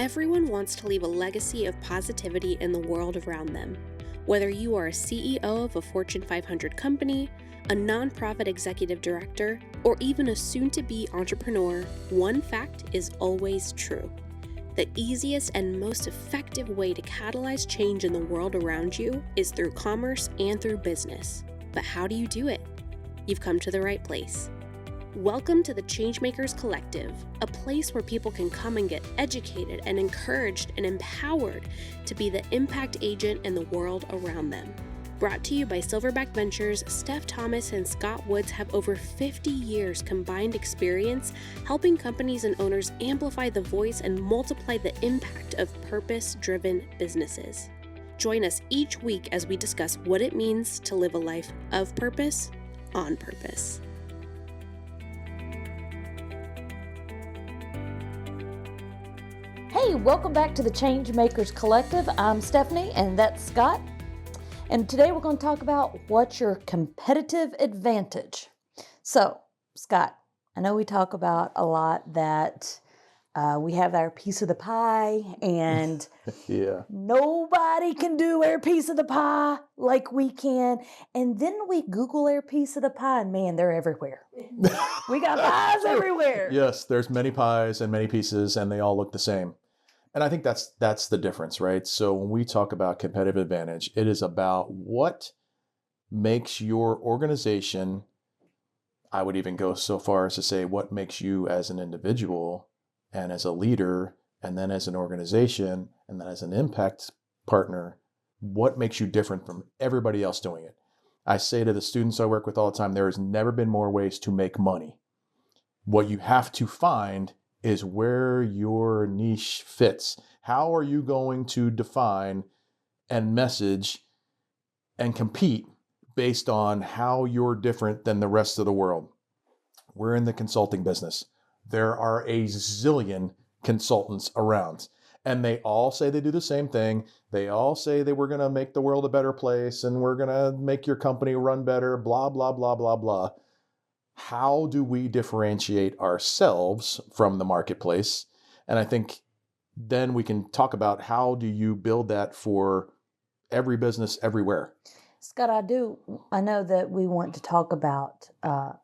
Everyone wants to leave a legacy of positivity in the world around them. Whether you are a CEO of a Fortune 500 company, a nonprofit executive director, or even a soon-to-be entrepreneur, one fact is always true. The easiest and most effective way to catalyze change in the world around you is through commerce and through business. But how do you do it? You've come to the right place. Welcome to the Changemakers Collective, a place where people can come and get educated and encouraged and empowered to be the impact agent in the world around them. Brought to you by Silverback Ventures, Steph Thomas and Scott Woods have over 50 years combined experience helping companies and owners amplify the voice and multiply the impact of purpose-driven businesses. Join us each week as we discuss what it means to live a life of purpose on purpose. Hey, welcome back to the Changemakers Collective. I'm Stephanie and that's Scott. And today we're going to talk about what's your competitive advantage. So, Scott, I know we talk about a lot that we have our piece of the pie and nobody can do our piece of the pie like we can. And then we Google our piece of the pie and man, they're everywhere. We got pies everywhere. Yes, there's many pies and many pieces and they all look the same. And I think that's the difference, right? So when we talk about competitive advantage, it is about what makes your organization, I would even go so far as to say what makes you as an individual and as a leader, and then as an organization, and then as an impact partner, what makes you different from everybody else doing it? I say to the students I work with all the time, there has never been more ways to make money. What you have to find is where your niche fits. How are you going to define and message and compete based on how you're different than the rest of the world? We're in the consulting business. There are a zillion consultants around, and they all say they do the same thing. They all say that we're going to make the world a better place and we're going to make your company run better, blah, blah, blah, blah, blah. How do we differentiate ourselves from the marketplace? And I think then we can talk about how do you build that for every business everywhere. Scott, I know that we want to talk about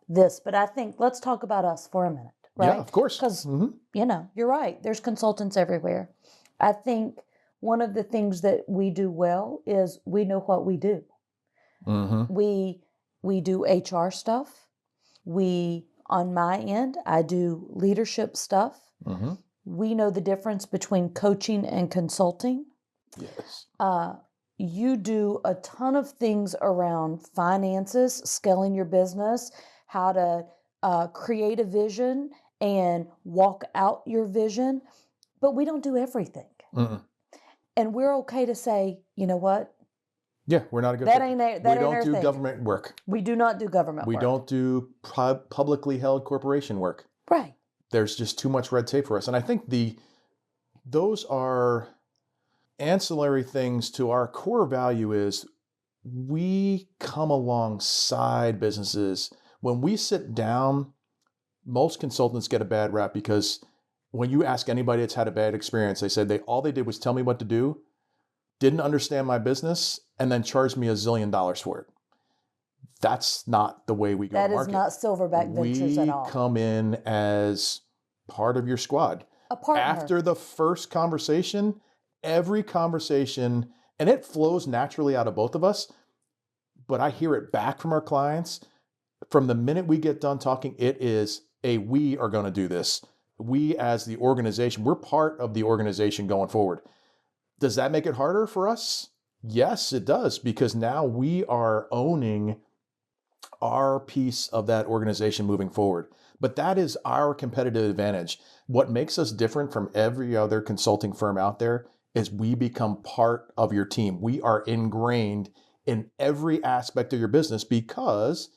this, but I think let's talk about us for a minute, right? Yeah, of course. Because, you're right. There's consultants everywhere. I think one of the things that we do well is we know what we do. Mm-hmm. We do HR stuff. On my end, I do leadership stuff. Mm-hmm. We know the difference between coaching and consulting. Yes. You do a ton of things around finances, scaling your business, how to create a vision and walk out your vision, but we don't do everything. Mm-mm. And we're okay to say, you know what? Yeah, we're not a good fit. We don't do government work. We do not do government work. We don't do publicly held corporation work. Right. There's just too much red tape for us. And I think those are ancillary things to our core value is we come alongside businesses. When we sit down, most consultants get a bad rap because when you ask anybody that's had a bad experience, they said all they did was tell me what to do, didn't understand my business, and then charged me $1 zillion for it. That's not the way we go to market. That is not Silverback Ventures at all. We come in as part of your squad. A partner. After the first conversation, every conversation, and it flows naturally out of both of us, but I hear it back from our clients. From the minute we get done talking, it is we are going to do this. We as the organization, we're part of the organization going forward. Does that make it harder for us? Yes, it does, because now we are owning our piece of that organization moving forward. But that is our competitive advantage. What makes us different from every other consulting firm out there is we become part of your team. We are ingrained in every aspect of your business because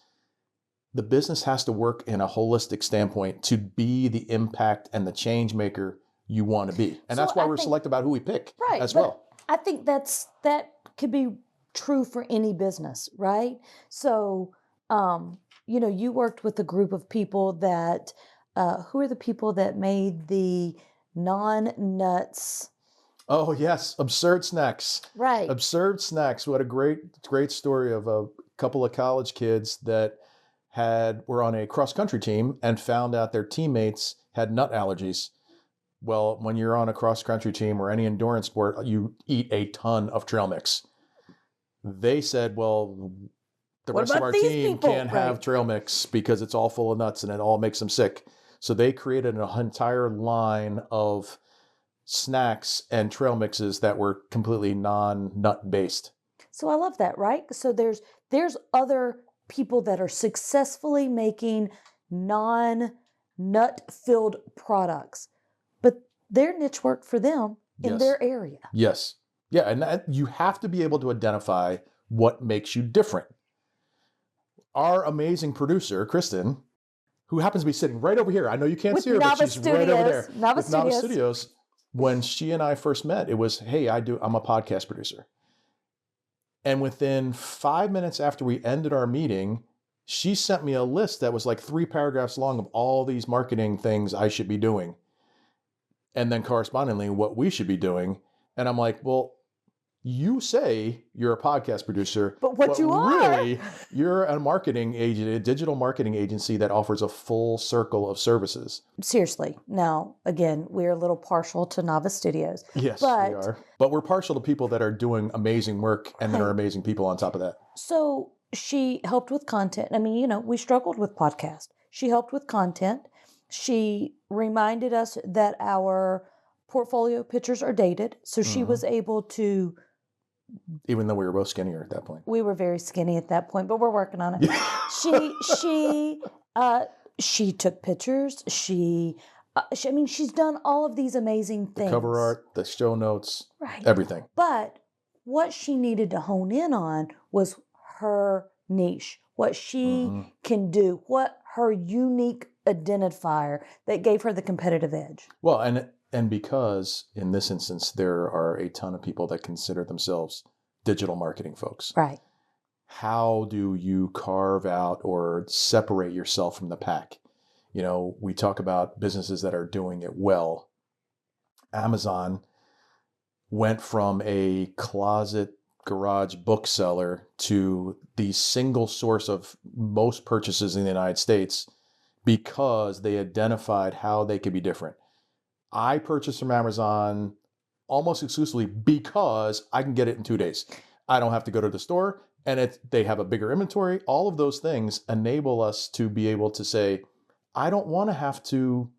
the business has to work in a holistic standpoint to be the impact and the change maker you want to be. And that's why we're selective about who we pick as well. I think that could be true for any business, right? So, you worked with a group of people that, who are the people that made the non-nuts. Oh, yes. Absurd snacks. Right. Absurd snacks. What a great story of a couple of college kids that were on a cross-country team and found out their teammates had nut allergies. Well, when you're on a cross-country team or any endurance sport, you eat a ton of trail mix. They said, well, the rest of our team can't have trail mix because it's all full of nuts and it all makes them sick. So they created an entire line of snacks and trail mixes that were completely non-nut based. So I love that, right? So there's other people that are successfully making non-nut filled products, but their niche worked for them in their area. Yes. Yeah, and you have to be able to identify what makes you different. Our amazing producer, Kristen, who happens to be sitting right over here. I know you can't see her, but she's right over there. With Nava Studios. When she and I first met, it was, hey, I'm a podcast producer. And within 5 minutes after we ended our meeting, she sent me a list that was like 3 paragraphs long of all these marketing things I should be doing. And then correspondingly, what we should be doing. And I'm like, well, you say you're a podcast producer, but really, you're a marketing agent, a digital marketing agency that offers a full circle of services. Seriously. Now, again, we're a little partial to Nava Studios. Yes, we are. But we're partial to people that are doing amazing work and that are amazing people on top of that. So she helped with content. I mean, we struggled with podcast. She helped with content. She reminded us that our portfolio pictures are dated. So she was able to... Even though we were both skinnier at that point. We were very skinny at that point, but we're working on it. She took pictures. She's done all of these amazing things. The cover art, the show notes, everything. But what she needed to hone in on was her niche, what she can do, what her unique identifier that gave her the competitive edge. Well, and because in this instance, there are a ton of people that consider themselves digital marketing folks. Right. How do you carve out or separate yourself from the pack? We talk about businesses that are doing it well. Amazon went from a closet garage bookseller to the single source of most purchases in the United States because they identified how they could be different. I purchase from Amazon almost exclusively because I can get it in 2 days. I don't have to go to the store, and they have a bigger inventory. All of those things enable us to be able to say, I don't want to have to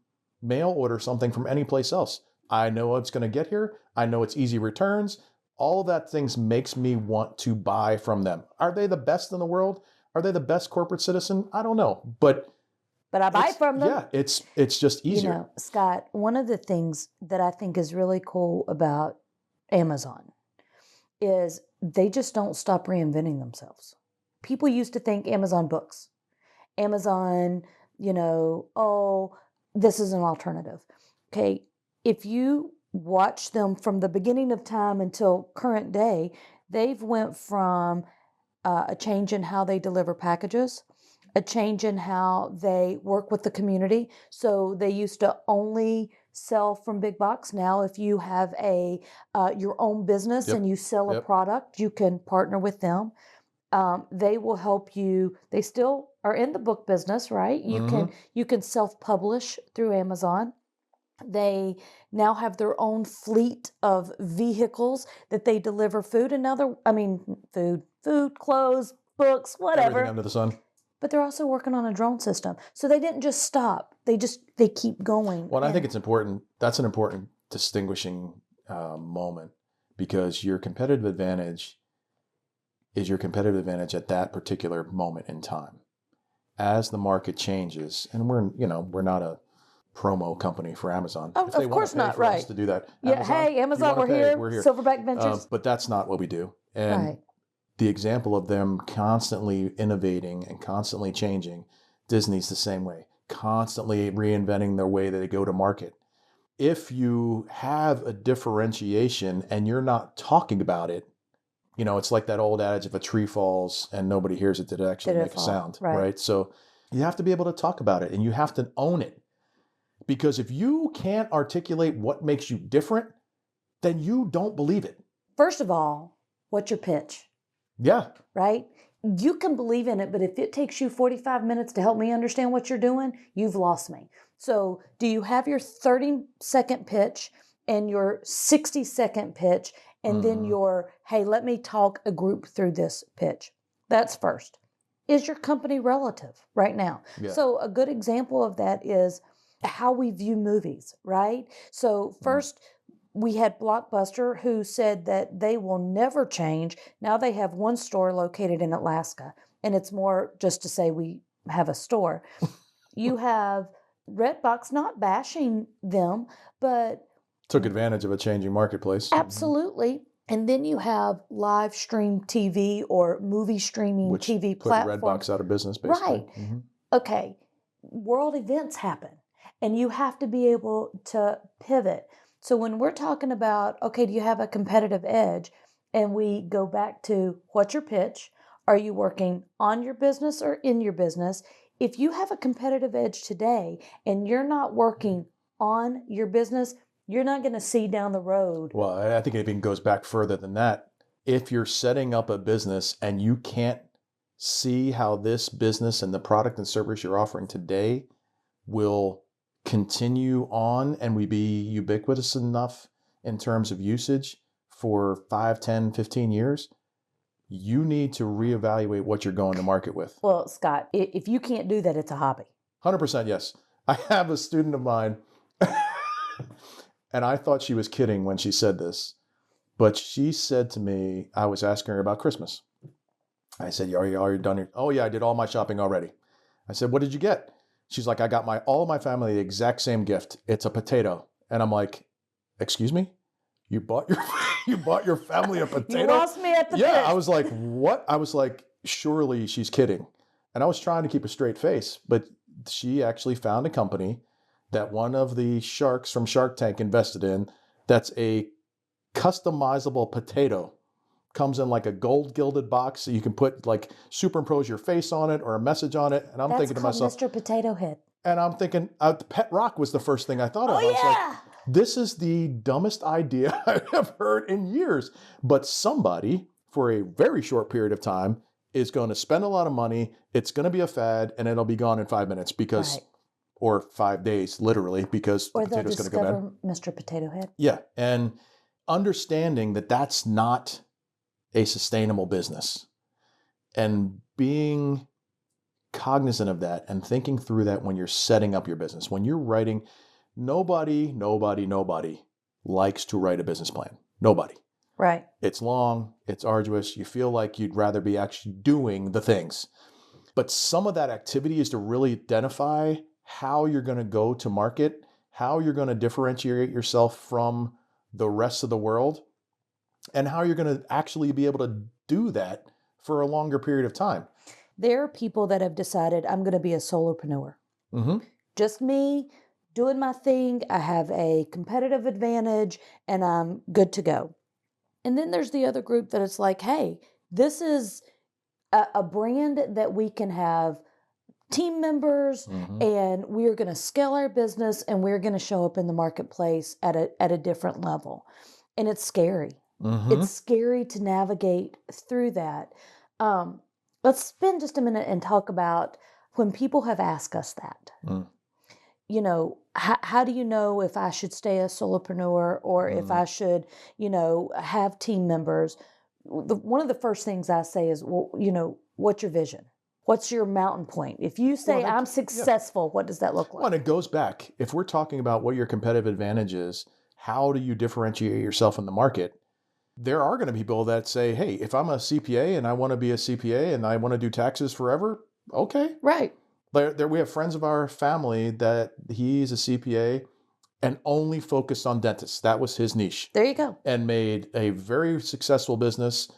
mail order something from any place else. I know it's going to get here. I know it's easy returns. All of that things makes me want to buy from them. Are they the best in the world? Are they the best corporate citizen? I don't know, but I buy from them. Yeah, it's just easier. Scott, one of the things that I think is really cool about Amazon is they just don't stop reinventing themselves. People used to think Amazon books, Amazon, this is an alternative. Okay, if you watch them from the beginning of time until current day, they've went from a change in how they deliver packages, a change in how they work with the community. So they used to only sell from big box. Now, if you have your own business and you sell a product, you can partner with them. They will help you. They still are in the book business, right? You can self-publish through Amazon. They now have their own fleet of vehicles that they deliver food and food, clothes, books, whatever. Everything under the sun. But they're also working on a drone system. So they didn't just stop. They keep going. Well, I think it's important. That's an important distinguishing moment because your competitive advantage is your competitive advantage at that particular moment in time. As the market changes, and we're not a promo company for Amazon. Oh, of course not, right? Us to do that. Amazon, we're here. Silverback Ventures. But that's not what we do. And the example of them constantly innovating and constantly changing, Disney's the same way, constantly reinventing their way that they go to market. If you have a differentiation and you're not talking about it, it's like that old adage, if a tree falls and nobody hears it, did it actually make a sound, right? So you have to be able to talk about it and you have to own it. Because if you can't articulate what makes you different, then you don't believe it. First of all, what's your pitch, Yeah. right? You can believe in it, but if it takes you 45 minutes to help me understand what you're doing, you've lost me. So do you have your 30-second pitch and your 60-second pitch and then your, hey, let me talk a group through this pitch? That's first. Is your company relative right now? Yeah. So a good example of that is how we view movies, right? So first, we had Blockbuster who said that they will never change. Now they have one store located in Alaska, and it's more just to say we have a store. You have Redbox, not bashing them, but Took advantage of a changing marketplace. absolutely. And then you have live stream TV or movie streaming Which TV put platforms. Redbox out of business, basically. Right. Okay. World events happen, and you have to be able to pivot. So when we're talking about, okay, do you have a competitive edge? And we go back to what's your pitch? Are you working on your business or in your business? If you have a competitive edge today and you're not working on your business, you're not going to see down the road. Well, I think it even goes back further than that. If you're setting up a business and you can't see how this business and the product and service you're offering today will continue on and we be ubiquitous enough in terms of usage for 5, 10, 15 years, you need to reevaluate what you're going to market with. Well, Scott, if you can't do that, it's a hobby. 100% yes. I have a student of mine, and I thought she was kidding when she said this, but she said to me, I was asking her about Christmas. I said, are you done? Oh yeah, I did all my shopping already. I said, what did you get? She's like, I got all of my family the exact same gift. It's a potato. And I'm like, excuse me? You bought your family a potato? You lost me at the Yeah, pitch. I was like, what? I was like, surely she's kidding. And I was trying to keep a straight face, but she actually found a company that one of the sharks from Shark Tank invested in that's a customizable potato. Comes in like a gold gilded box, so you can put superimpose your face on it or a message on it. And I'm thinking to myself, Mr. Potato Head. and I'm thinking, Pet Rock was the first thing I thought of. Oh, I was yeah. like, this is the dumbest idea I have heard in years. But somebody, for a very short period of time, is going to spend a lot of money. It's going to be a fad, and it'll be gone in 5 minutes or 5 days, literally, because the potato's going to go bad. Mr. Potato Head. Yeah, and understanding that that's not a sustainable business and being cognizant of that and thinking through that when you're setting up your business. When you're writing, nobody likes to write a business plan. Nobody. Right. It's long, it's arduous. You feel like you'd rather be actually doing the things. But some of that activity is to really identify how you're going to go to market, how you're going to differentiate yourself from the rest of the world, and how you're going to actually be able to do that for a longer period of time. There are people that have decided I'm going to be a solopreneur. Mm-hmm. Just me doing my thing. I have a competitive advantage and I'm good to go. And then there's the other group that it's like, hey, this is a brand that we can have team members and we're going to scale our business and we're going to show up in the marketplace at a different level. And it's scary. It's scary to navigate through that. Let's spend just a minute and talk about when people have asked us that. You know, how do you know if I should stay a solopreneur or if I should, have team members? One of the first things I say is, well, what's your vision? What's your mountain point? If you say I'm successful, what does that look like? Well, and it goes back. If we're talking about what your competitive advantage is, how do you differentiate yourself in the market? There are going to be people that say, hey, if I'm a CPA and I want to be a CPA and I want to do taxes forever, okay. Right. We have friends of our family that he's a CPA and only focused on dentists. That was his niche. There you go. And made a very successful business.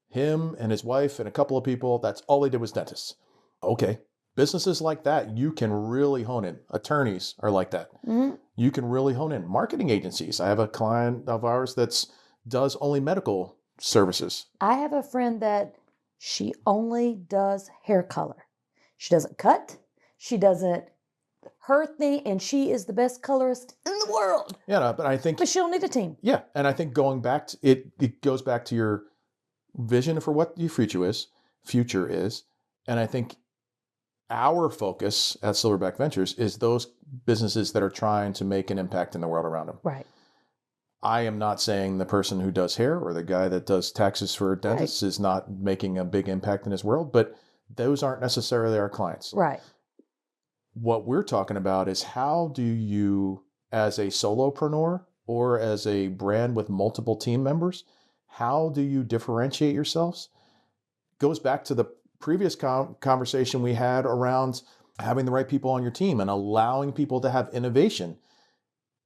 Him and his wife and a couple of people, that's all they did was dentists. Okay. Businesses like that, you can really hone in. Attorneys are like that. You can really hone in. Marketing agencies. I have a client of ours that does only medical services. I have a friend that she only does hair color. She doesn't cut. She doesn't her thing, and she is the best colorist in the world. Yeah, no, but I think, But she'll need a team. yeah, and I think going back to it goes back to your vision for what your future is, and I think our focus at Silverback Ventures is those businesses that are trying to make an impact in the world around them. Right. I am not saying the person who does hair or the guy that does taxes for dentists is not making a big impact in his world, but those aren't necessarily our clients. Right. What we're talking about is how do you, as a solopreneur or as a brand with multiple team members, how do you differentiate yourselves? Goes back to the previous conversation we had around having the right people on your team and allowing people to have innovation.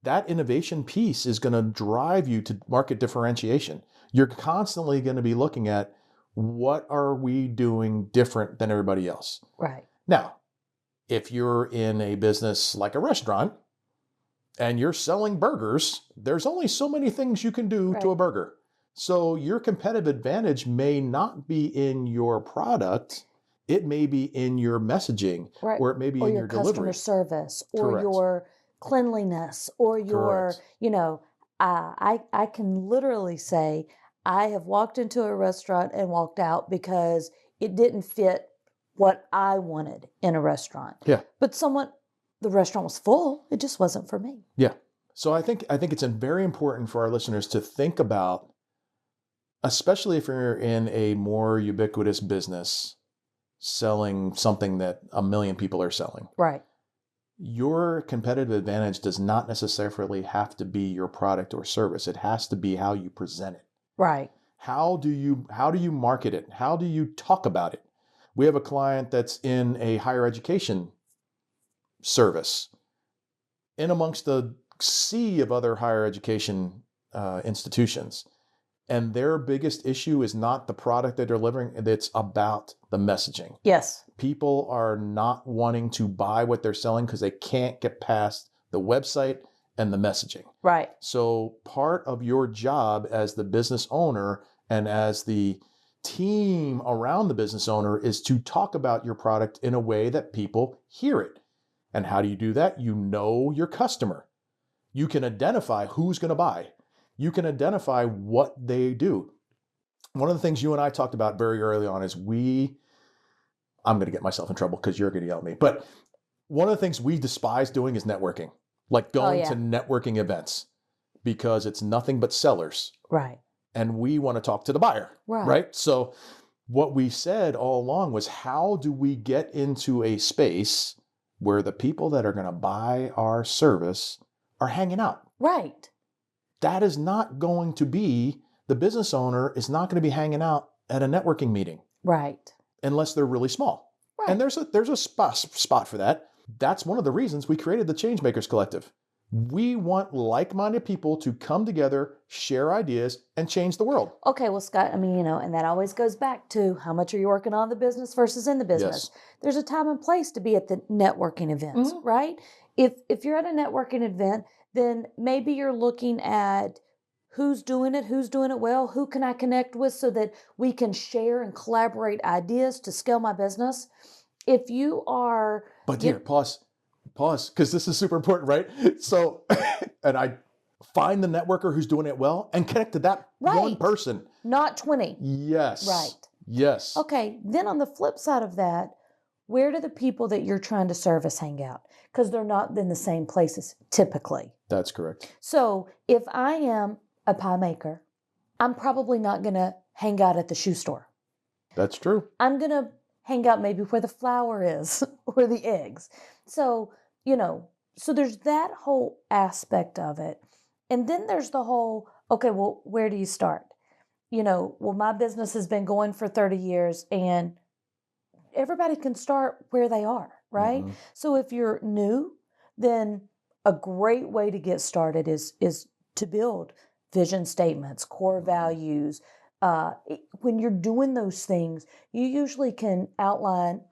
That innovation piece is going to drive you to market differentiation. You're constantly going to be looking at what are we doing different than everybody else. Right. Now, if you're in a business like a restaurant and you're selling burgers, there's only so many things you can do to a burger. So your competitive advantage may not be in your product. It may be in your messaging, or it may be in your delivery. Customer service, or your cleanliness, or your, I can literally say I have walked into a restaurant and walked out because it didn't fit what I wanted in a restaurant. Yeah. But the restaurant was full. It just wasn't for me. Yeah. So I think it's very important for our listeners to think about, especially if you're in a more ubiquitous business selling something that 1 million people are selling. Right. Your competitive advantage does not necessarily have to be your product or service. It has to be how you present it. Right. How do you market it? How do you talk about it? We have a client that's in a higher education service, in amongst the sea of other higher education institutions. And their biggest issue is not the product they're delivering, it's about the messaging. Yes. People are not wanting to buy what they're selling because they can't get past the website and the messaging. Right. So part of your job as the business owner and as the team around the business owner is to talk about your product in a way that people hear it. And how do you do that? You know your customer. You can identify who's going to buy. You can identify what they do. One of the things you and I talked about very early on is I'm going to get myself in trouble because you're going to yell at me. But one of the things we despise doing is networking, like going to networking events, because it's nothing but sellers. Right. And we want to talk to the buyer. Right. So what we said all along was, how do we get into a space where the people that are going to buy our service are hanging out? Right. That is not going to be, the business owner is not going to be hanging out at a networking meeting. Right. Unless they're really small. Right. And there's a spot for that. That's one of the reasons we created the Changemakers Collective. We want like-minded people to come together, share ideas, and change the world. Okay, well, Scott, and that always goes back to how much are you working on the business versus in the business. Yes. There's a time and place to be at the networking events, right? If you're at a networking event, then maybe you're looking at who's doing it well, who can I connect with so that we can share and collaborate ideas to scale my business. If you are... But dear, pause, because this is super important, right? So, and I find the networker who's doing it well and connect to that one person. Not 20. Yes. Right. Yes. Okay, then on the flip side of that, where do the people that you're trying to service hang out? Because they're not in the same places typically. That's correct. So if I am a pie maker, I'm probably not going to hang out at the shoe store. That's true. I'm going to hang out maybe where the flour is or the eggs. So, so there's that whole aspect of it. And then there's the whole, okay, well, where do you start? My business has been going for 30 years and everybody can start where they are, right? Mm-hmm. So if you're new, then a great way to get started is to build vision statements, core values. When you're doing those things, you usually can outline,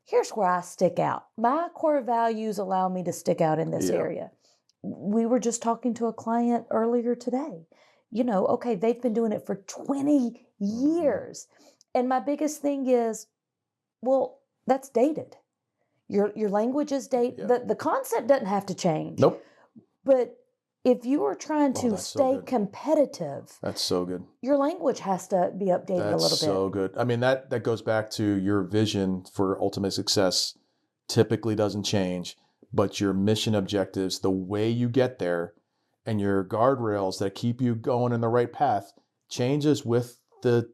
here's where I stick out. My core values allow me to stick out in this area. We were just talking to a client earlier today. Okay, they've been doing it for 20 years. And my biggest thing is, well, that's dated. Your language is dated. Yeah. The concept doesn't have to change. Nope. But if you are trying to that's so stay good. competitive, That's so good. your language has to be updated a That's little so bit. good. I mean, that goes back to your vision for ultimate success typically doesn't change, but your mission objectives, the way you get there, and your guardrails that keep you going in the right path changes with the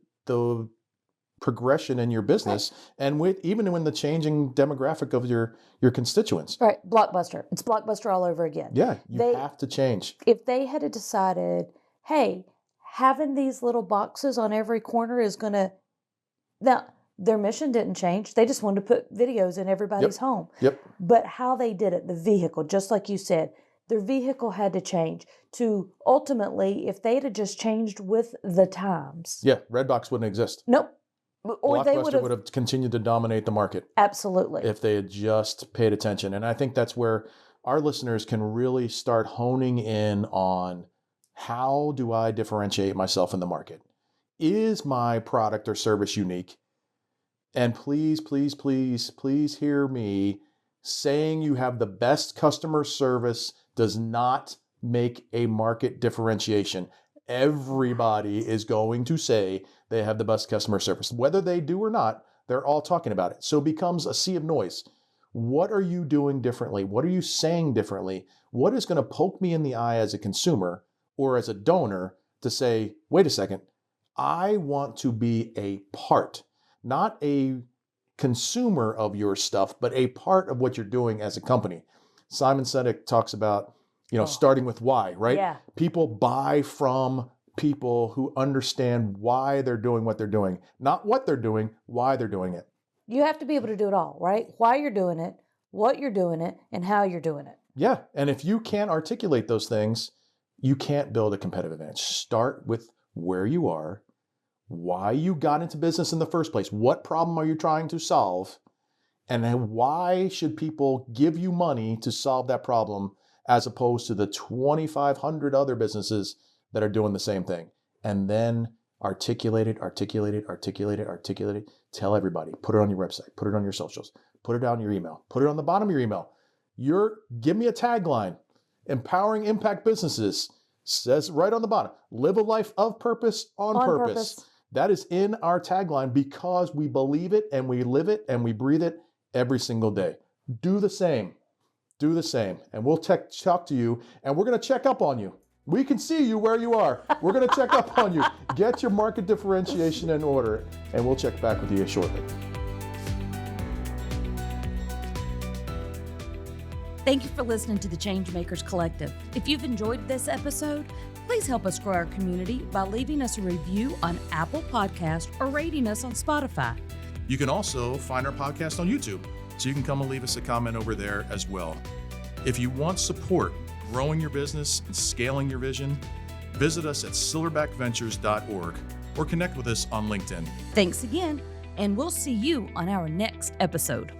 progression in your business and with even when the changing demographic of your constituents. Right, Blockbuster. It's Blockbuster all over again. Yeah, you have to change. If they had decided, hey, having these little boxes on every corner is going to... Now, their mission didn't change. They just wanted to put videos in everybody's home. Yep. But how they did it, the vehicle, just like you said, their vehicle had to change to ultimately, if they'd have just changed with the times. Yeah, Redbox wouldn't exist. Nope. Or they Blockbuster would have continued to dominate the market. Absolutely. If they had just paid attention. And I think that's where our listeners can really start honing in on, how do I differentiate myself in the market? Is my product or service unique? And please, please, please, please hear me. Saying you have the best customer service does not make a market differentiation. Everybody is going to say they have the best customer service. Whether they do or not, they're all talking about it. So it becomes a sea of noise. What are you doing differently? What are you saying differently? What is going to poke me in the eye as a consumer or as a donor to say, wait a second, I want to be a part, not a consumer of your stuff, but a part of what you're doing as a company. Simon Sinek talks about, starting with why, right? Yeah. People buy from people who understand why they're doing what they're doing, not what they're doing, why they're doing it. You have to be able to do it all, right? Why you're doing it, what you're doing it, and how you're doing it. Yeah. And if you can't articulate those things, you can't build a competitive advantage. Start with where you are, why you got into business in the first place. What problem are you trying to solve? And then why should people give you money to solve that problem as opposed to the 2,500 other businesses that are doing the same thing? And then articulate it. Tell everybody. Put it on your website. Put it on your socials. Put it on your email. Put it on the bottom of your email. Give me a tagline. Empowering impact businesses. Says right on the bottom. Live a life of purpose on purpose. That is in our tagline because we believe it and we live it and we breathe it every single day. Do the same. Do the same. And we'll talk to you and we're going to check up on you. We can see you where you are. We're going to check up on you. Get your market differentiation in order and we'll check back with you shortly. Thank you for listening to the Changemakers Collective. If you've enjoyed this episode, please help us grow our community by leaving us a review on Apple Podcasts or rating us on Spotify. You can also find our podcast on YouTube, so you can come and leave us a comment over there as well. If you want support growing your business and scaling your vision, visit us at silverbackventures.org or connect with us on LinkedIn. Thanks again, and we'll see you on our next episode.